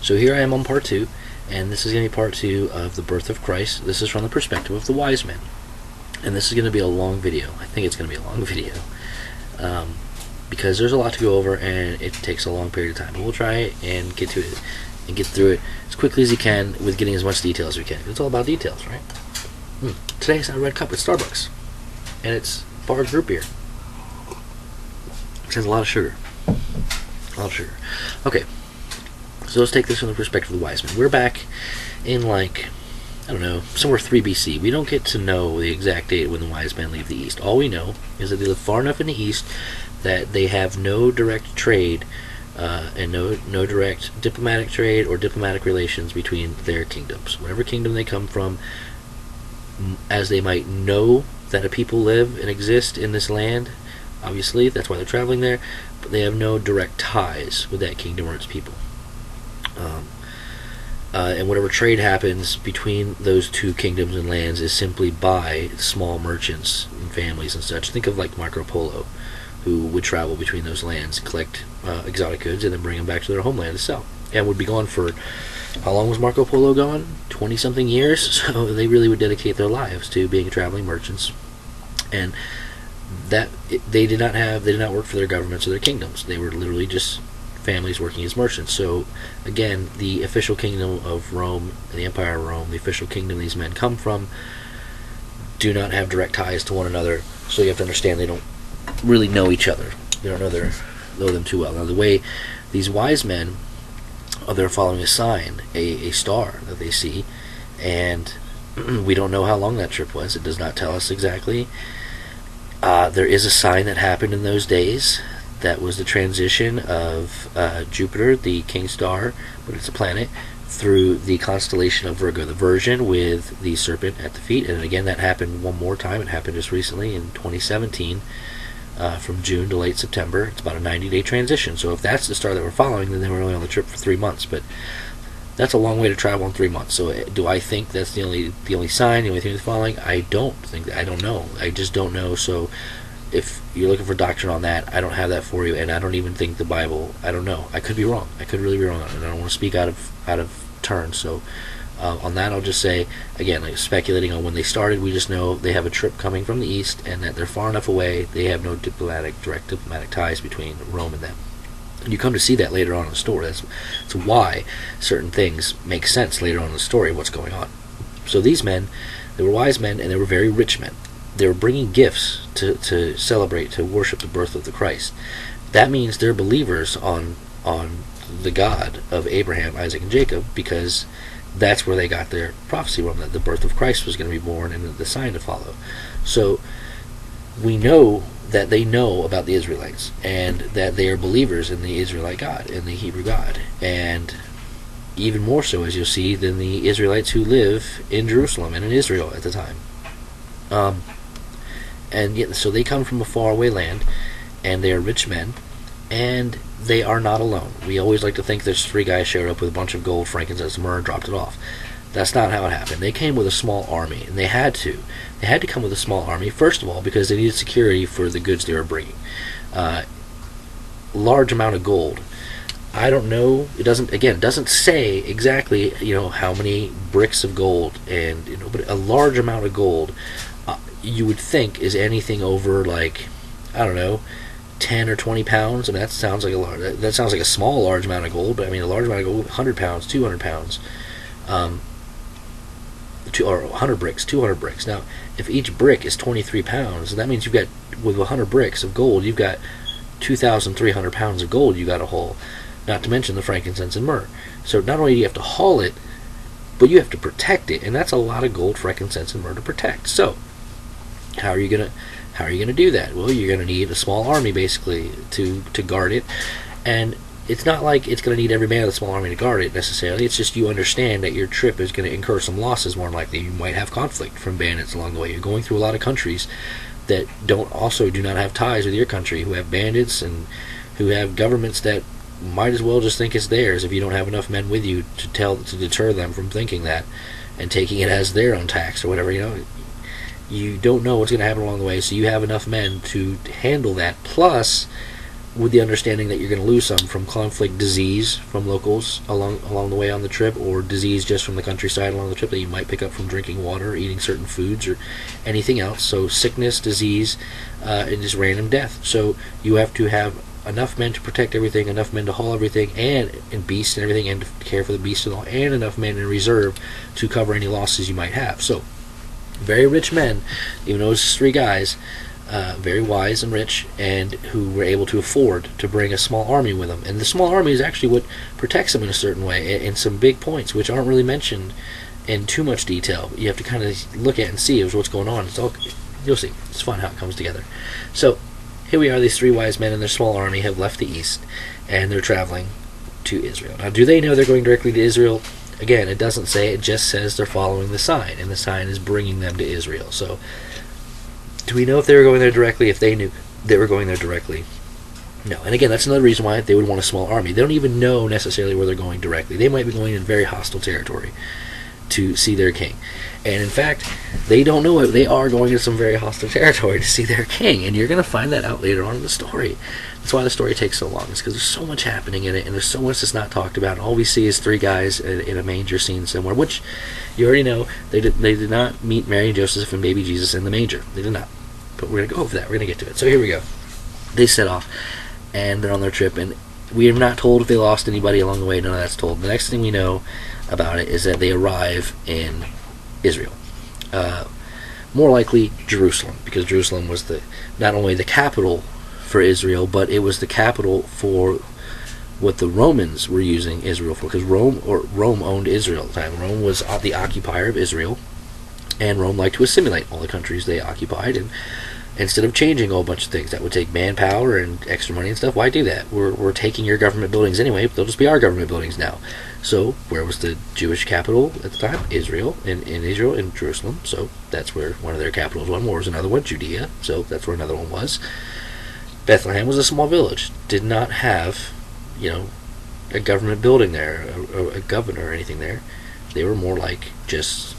So here I am on part 2, and this is going to be part 2 of the birth of Christ. This is from the perspective of the wise men. And this is going to be a long video. I think it's going to be a long video. Because there's a lot to go over, and it takes a long period of time. But we'll try and get to it, and get through it as quickly as you can with getting as much detail as we can. It's all about details, right? Today it's not a red cup, it's Starbucks. And it's bar group beer. Which has a lot of sugar. Okay. So let's take this from the perspective of the wise men. We're back in, like, I don't know, somewhere 3 BC. We don't get to know the exact date when the wise men leave the east. All we know is that they live far enough in the east that they have no direct trade and no direct diplomatic trade or diplomatic relations between their kingdoms. Whatever kingdom they come from, as they might know that a people live and exist in this land, obviously, that's why they're traveling there, but they have no direct ties with that kingdom or its people. And whatever trade happens between those two kingdoms and lands is simply by small merchants and families and such. Think of like Marco Polo, who would travel between those lands, collect exotic goods, and then bring them back to their homeland to sell. And would be gone for, how long was Marco Polo gone? 20-something years. So they really would dedicate their lives to being traveling merchants. And that they did not work for their governments or their kingdoms. They were literally just families working as merchants. So again, the official kingdom of Rome, the Empire of Rome, the official kingdom these men come from, do not have direct ties to one another. So you have to understand they don't really know each other. They don't know them too well. Now the way these wise men, they're following a sign, a star that they see, and we don't know how long that trip was. It does not tell us exactly. There is a sign that happened in those days. That was the transition of Jupiter, the king star, but it's a planet, through the constellation of Virgo, the Virgin, with the serpent at the feet. And again, that happened one more time. It happened just recently in 2017, from June to late September. It's about a 90-day transition. So if that's the star that we're following, then they were only on the trip for 3 months. But that's a long way to travel in 3 months. So do I think that's the only sign, the only thing that's following? I don't know. I just don't know. So if you're looking for doctrine on that, I don't have that for you, and I don't even think the Bible. I don't know. I could be wrong. I could really be wrong, and I don't want to speak out of turn. So on that, I'll just say again, like speculating on when they started. We just know they have a trip coming from the east, and that they're far enough away. They have no direct diplomatic ties between Rome and them. And you come to see that later on in the story. That's why certain things make sense later on in the story. What's going on? So these men, they were wise men, and they were very rich men. They were bringing gifts to celebrate, to worship the birth of the Christ. That means they're believers on the God of Abraham, Isaac, and Jacob, because that's where they got their prophecy from, that the birth of Christ was going to be born and the sign to follow. So we know that they know about the Israelites, and that they are believers in the Israelite God, in the Hebrew God, and even more so, as you'll see, than the Israelites who live in Jerusalem and in Israel at the time. And yet, so they come from a faraway land, and they are rich men, and they are not alone. We always like to think there's 3 guys showed up with a bunch of gold, frankincense, and myrrh, and dropped it off. That's not how it happened. They came with a small army, and they had to. They had to come with a small army, first of all, because they needed security for the goods they were bringing. Large amount of gold. I don't know. It doesn't say exactly, how many bricks of gold, and but a large amount of gold. You would think is anything over, like, I don't know, 10 or 20 pounds. I mean, that sounds like a small large amount of gold, but I mean a large amount of gold, 100 pounds, 200 pounds, or 100 bricks, 200 bricks. Now, if each brick is 23 pounds, that means you've got, with 100 bricks of gold, you've got 2,300 pounds of gold you got to haul, not to mention the frankincense and myrrh. So not only do you have to haul it, but you have to protect it, and that's a lot of gold, frankincense, and myrrh to protect. So how are you gonna do that? Well, you're gonna need a small army basically to guard it, and it's not like it's gonna need every man of the small army to guard it necessarily. It's just you understand that your trip is gonna incur some losses more than likely. You might have conflict from bandits along the way. You're going through a lot of countries that do not have ties with your country, who have bandits and who have governments that might as well just think it's theirs if you don't have enough men with you to deter them from thinking that and taking it as their own tax or whatever. You don't know what's going to happen along the way, so you have enough men to handle that. Plus, with the understanding that you're going to lose some from conflict, disease from locals along the way on the trip, or disease just from the countryside along the trip that you might pick up from drinking water, or eating certain foods, or anything else. So sickness, disease, and just random death. So you have to have enough men to protect everything, enough men to haul everything, and beasts and everything, and to care for the beasts and all, and enough men in reserve to cover any losses you might have. So very rich men, even though it's 3 guys, very wise and rich, and who were able to afford to bring a small army with them. And the small army is actually what protects them in a certain way, in some big points, which aren't really mentioned in too much detail. You have to kind of look at and see what's going on. You'll see. It's fun how it comes together. So here we are, these 3 wise men and their small army have left the east, and they're traveling to Israel. Now, do they know they're going directly to Israel? Again, it doesn't say, it just says they're following the sign, and the sign is bringing them to Israel. So, do we know if they were going there directly, if they knew they were going there directly? No. And again, that's another reason why they would want a small army. They don't even know necessarily where they're going directly. They might be going in very hostile territory to see their king. And in fact, they don't know it. They are going into some very hostile territory to see their king. And you're going to find that out later on in the story. That's why the story takes so long. It's because there's so much happening in it, and there's so much that's not talked about. And all we see is 3 guys in a manger scene somewhere, which you already know they did not meet Mary and Joseph and baby Jesus in the manger. They did not. But we're going to go over that. We're going to get to it. So here we go. They set off, and they're on their trip, and we are not told if they lost anybody along the way. None of that's told. The next thing we know about it is that they arrive in Israel. More likely Jerusalem, because Jerusalem was not only the capital for Israel, but it was the capital for what the Romans were using Israel for, because Rome owned Israel at the time. Rome was the occupier of Israel, and Rome liked to assimilate all the countries they occupied, and instead of changing a whole bunch of things that would take manpower and extra money and stuff, why do that? We're taking your government buildings anyway. They'll just be our government buildings now. So where was the Jewish capital at the time? Israel, in Israel, in Jerusalem. So that's where one of their capitals was. Where was another one? Judea. So that's where another one was. Bethlehem was a small village. Did not have, a government building there, a governor or anything there. They were more like just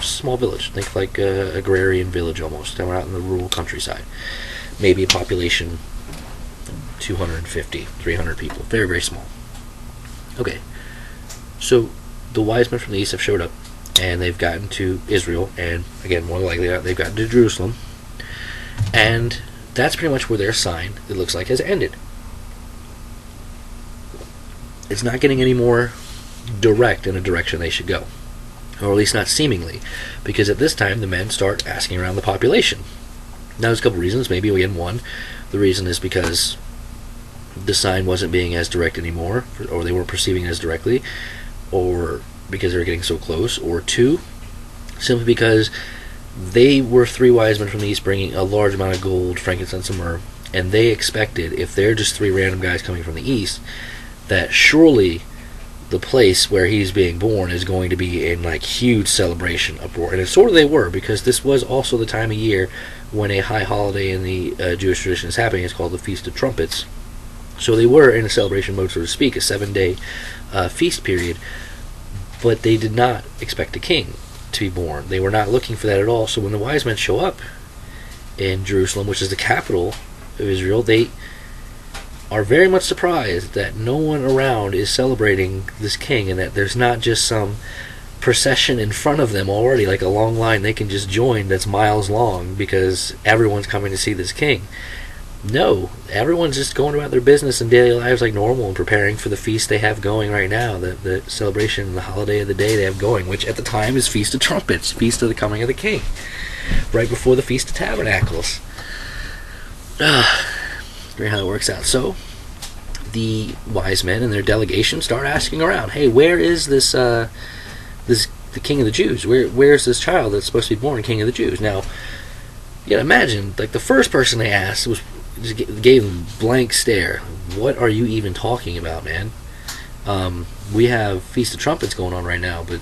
small village. Think like a agrarian village almost. They were out in the rural countryside. Maybe a population 250, 300 people. Very, very small. Okay. So the wise men from the east have showed up, and they've gotten to Israel, and again, more likely they've gotten to Jerusalem, and that's pretty much where their sign, it looks like, has ended. It's not getting any more direct in a direction they should go. Or at least not seemingly, because at this time the men start asking around the population. Now there's a couple reasons. Maybe again, one, the reason is because the sign wasn't being as direct anymore, or they weren't perceiving it as directly, or because they were getting so close, or 2, simply because they were 3 wise men from the east bringing a large amount of gold, frankincense, and myrrh, and they expected, if they're just 3 random guys coming from the east, that surely the place where he's being born is going to be in huge celebration uproar. And sort of they were, because this was also the time of year when a high holiday in the Jewish tradition is happening. It's called the Feast of Trumpets. So they were in a celebration mode, so to speak, a 7-day feast period. But they did not expect a king to be born. They were not looking for that at all. So when the wise men show up in Jerusalem, which is the capital of Israel, they are very much surprised that no one around is celebrating this king, and that there's not just some procession in front of them already, like a long line they can just join that's miles long because everyone's coming to see this king. No, everyone's just going about their business and daily lives like normal and preparing for the feast they have going right now, the celebration, the holiday of the day they have going, which at the time is Feast of Trumpets, Feast of the Coming of the King, right before the Feast of Tabernacles. Great how that works out. So the wise men and their delegation start asking around, hey, where is the king of the Jews? Where's this child that's supposed to be born king of the Jews? Now, you gotta imagine, the first person they asked gave them blank stare. What are you even talking about, man? We have Feast of Trumpets going on right now, but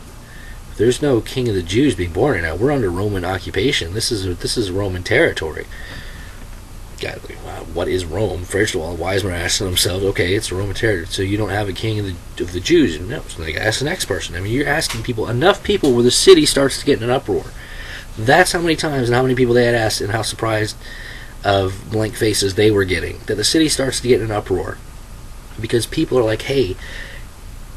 there's no king of the Jews being born right now. We're under Roman occupation. This is Roman territory. What is Rome? First of all, the wise men are asking themselves, okay, it's Roman territory, so you don't have a king of the Jews. No, so they ask the next person. I mean, you're asking enough people where the city starts to get in an uproar. That's how many times and how many people they had asked, and how surprised of blank faces they were getting, that the city starts to get in an uproar because people are like, hey,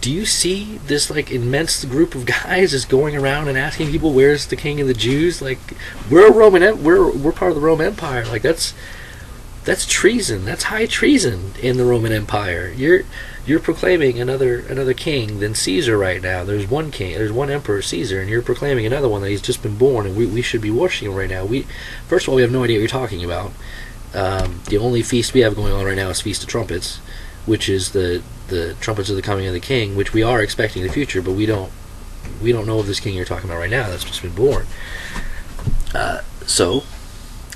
do you see this like immense group of guys is going around and asking people where's the king of the Jews? Like, we're we're part of the Roman Empire. Like, that's treason. That's high treason in the Roman Empire. You're proclaiming another king than Caesar right now. There's one king, there's one emperor, Caesar, and you're proclaiming another one that he's just been born, and we should be worshiping him right now. First of all, we have no idea what you're talking about. The only feast we have going on right now is Feast of Trumpets, which is the trumpets of the coming of the king, which we are expecting in the future, but we don't know of this king you're talking about right now that's just been born. So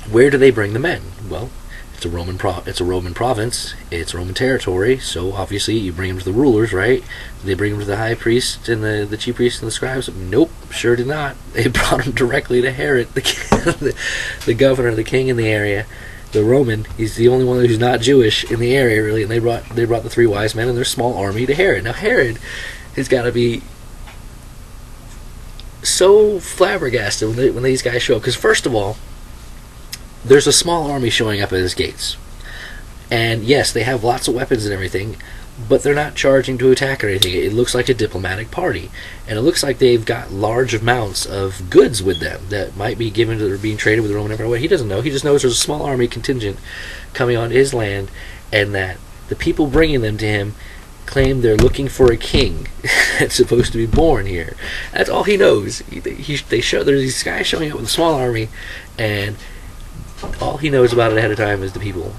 where do they bring the men? Well, it's a Roman province, it's Roman territory, so obviously you bring them to the rulers, right? They bring them to the high priest and the chief priests and the scribes. Nope, sure did not. They brought them directly to Herod, the governor, the king in the area. The Roman, he's the only one who's not Jewish in the area, really, and they brought the three wise men and their small army to Herod. Now Herod has got to be so flabbergasted when these guys show up, because first of all, there's a small army showing up at his gates, and yes, they have lots of weapons and everything, but they're not charging to attack or anything. It looks like a diplomatic party, and it looks like they've got large amounts of goods with them that might be given to or being traded with the Roman Empire. Well, he doesn't know. He just knows there's a small army contingent coming onto his land, and that the people bringing them to him claim they're looking for a king that's supposed to be born here. That's all he knows. There's these guys showing up with a small army, and all he knows about it ahead of time is the people